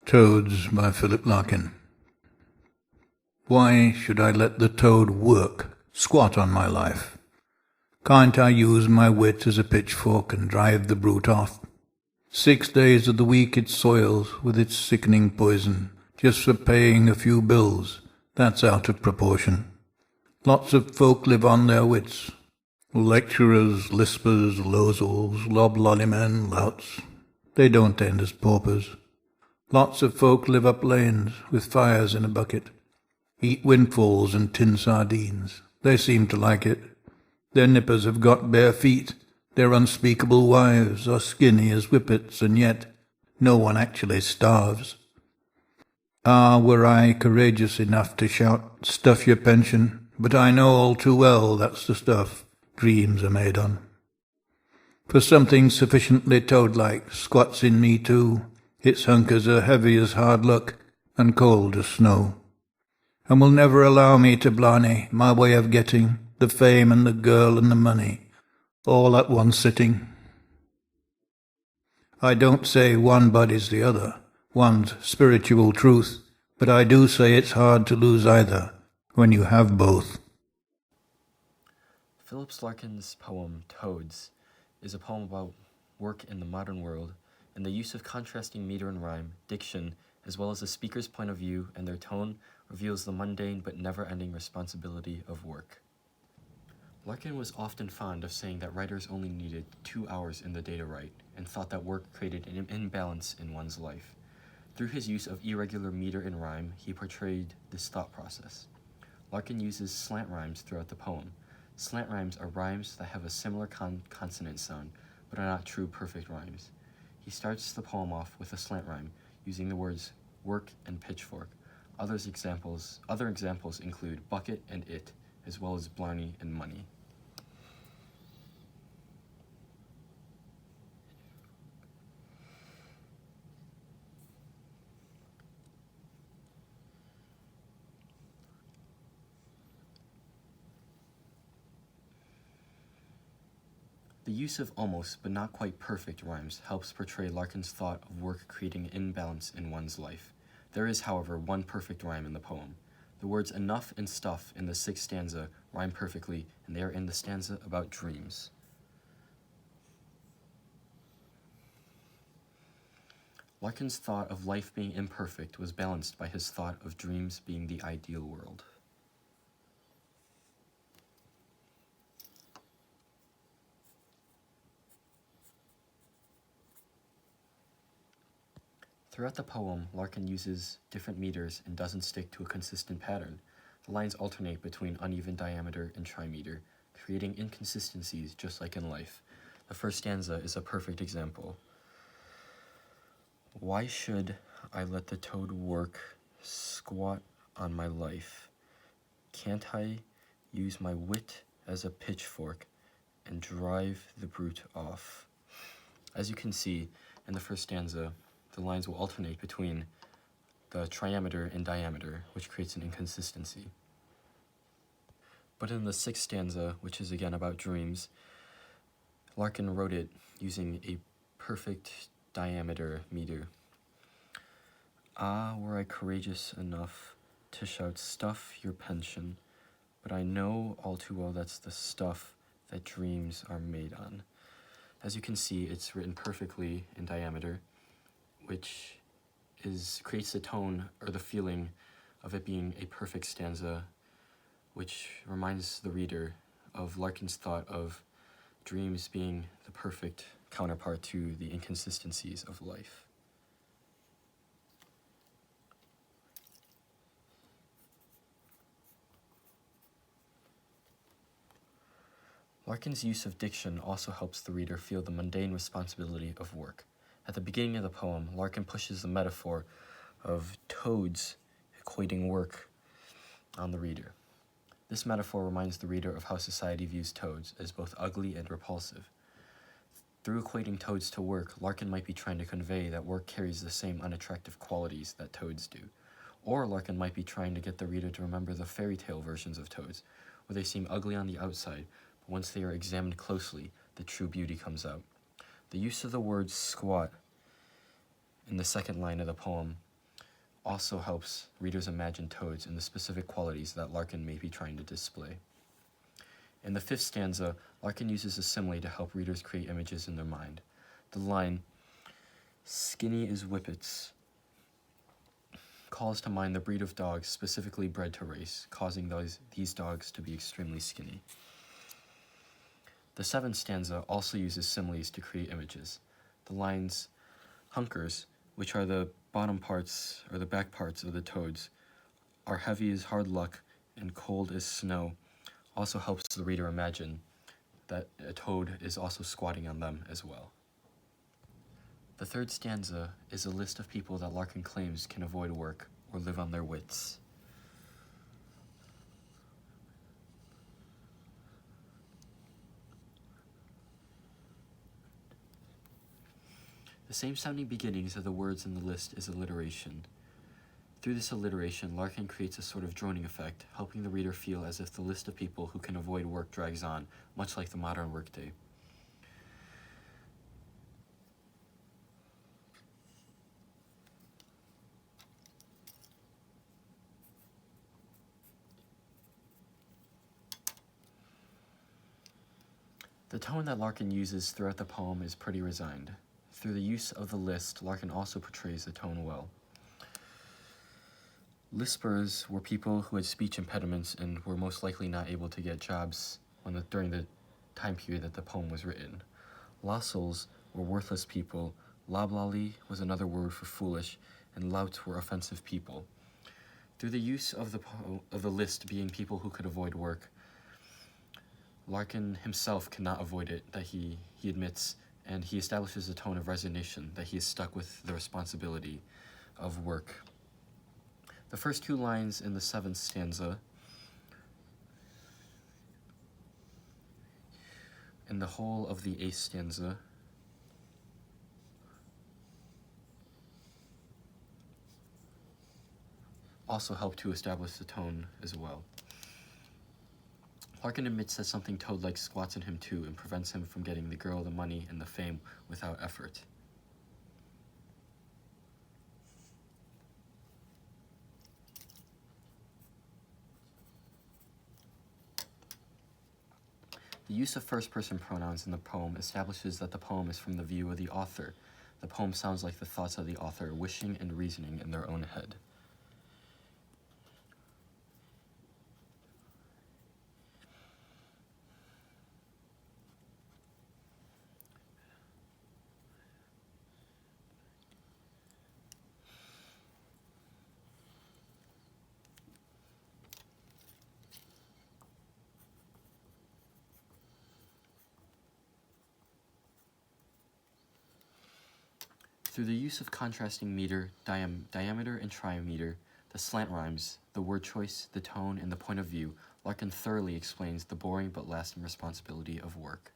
Toads by Philip Larkin. Why should I let the toad work, squat on my life? Can't I use my wit as a pitchfork and drive the brute off? 6 days of the week it soils with its sickening poison, just for paying a few bills. That's out of proportion. Lots of folk live on their wits. Lecturers, lispers, losels, loblollymen, louts. They don't end as paupers. Lots of folk live up lanes, with fires in a bucket. Eat windfalls and tin sardines. They seem to like it. Their nippers have got bare feet. Their unspeakable wives are skinny as whippets, and yet no one actually starves. Ah, were I courageous enough to shout, "Stuff your pension," but I know all too well that's the stuff dreams are made on. For something sufficiently toad-like squats in me too. Its hunkers are heavy as hard luck and cold as snow, and will never allow me to blarney my way of getting the fame and the girl and the money, all at one sitting. I don't say one body's the other, one's spiritual truth, but I do say it's hard to lose either when you have both. Philip Larkin's poem Toads is a poem about work in the modern world and the use of contrasting meter and rhyme, diction, as well as the speaker's point of view and their tone reveals the mundane but never-ending responsibility of work. Larkin was often fond of saying that writers only needed 2 hours in the day to write, and thought that work created an imbalance in one's life. Through his use of irregular meter and rhyme, he portrayed this thought process. Larkin uses slant rhymes throughout the poem. Slant rhymes are rhymes that have a similar consonant sound, but are not true perfect rhymes. He starts the poem off with a slant rhyme, using the words work and pitchfork. Other examples include bucket and it, as well as blarney and money. The use of almost but not quite perfect rhymes helps portray Larkin's thought of work creating an imbalance in one's life. There is, however, one perfect rhyme in the poem. The words enough and stuff in the 6th stanza rhyme perfectly, and they are in the stanza about dreams. Larkin's thought of life being imperfect was balanced by his thought of dreams being the ideal world. Throughout the poem, Larkin uses different meters and doesn't stick to a consistent pattern. The lines alternate between uneven diameter and trimeter, creating inconsistencies just like in life. The first stanza is a perfect example. Why should I let the toad work, squat on my life? Can't I use my wit as a pitchfork and drive the brute off? As you can see, in the first stanza, the lines will alternate between the trimeter and diameter, which creates an inconsistency. But in the 6th stanza, which is again about dreams, Larkin wrote it using a perfect diameter meter. Ah, were I courageous enough to shout, "Stuff your pension," but I know all too well that's the stuff that dreams are made on. As you can see, it's written perfectly in diameter, which creates the tone or the feeling of it being a perfect stanza, which reminds the reader of Larkin's thought of dreams being the perfect counterpart to the inconsistencies of life. Larkin's use of diction also helps the reader feel the mundane responsibility of work. At the beginning of the poem, Larkin pushes the metaphor of toads equating work on the reader. This metaphor reminds the reader of how society views toads as both ugly and repulsive. Through equating toads to work, Larkin might be trying to convey that work carries the same unattractive qualities that toads do. Or Larkin might be trying to get the reader to remember the fairy tale versions of toads, where they seem ugly on the outside, but once they are examined closely, the true beauty comes out. The use of the word squat in the second line of the poem also helps readers imagine toads and the specific qualities that Larkin may be trying to display. In the 5th stanza, Larkin uses a simile to help readers create images in their mind. The line, "Skinny as whippets," calls to mind the breed of dogs specifically bred to race, causing these dogs to be extremely skinny. The 7th stanza also uses similes to create images. The lines, "Hunkers," which are the bottom parts or the back parts of the toads, "are heavy as hard luck and cold as snow," also helps the reader imagine that a toad is also squatting on them as well. The 3rd stanza is a list of people that Larkin claims can avoid work or live on their wits. The same sounding beginnings of the words in the list is alliteration. Through this alliteration, Larkin creates a sort of droning effect, helping the reader feel as if the list of people who can avoid work drags on, much like the modern workday. The tone that Larkin uses throughout the poem is pretty resigned. Through the use of the list, Larkin also portrays the tone well. Lispers were people who had speech impediments and were most likely not able to get jobs during the time period that the poem was written. Losels were worthless people, loblolly was another word for foolish, and louts were offensive people. Through the use of the list being people who could avoid work, Larkin himself cannot avoid it, that he admits, and he establishes a tone of resignation, that he is stuck with the responsibility of work. The first 2 lines in the 7th stanza and the whole of the 8th stanza also help to establish the tone as well. Larkin admits that something toad-like squats in him too and prevents him from getting the girl, the money, and the fame without effort. The use of first-person pronouns in the poem establishes that the poem is from the view of the author. The poem sounds like the thoughts of the author wishing and reasoning in their own head. Through the use of contrasting meter, diameter, and trimeter, the slant rhymes, the word choice, the tone, and the point of view, Larkin thoroughly explains the boring but lasting responsibility of work.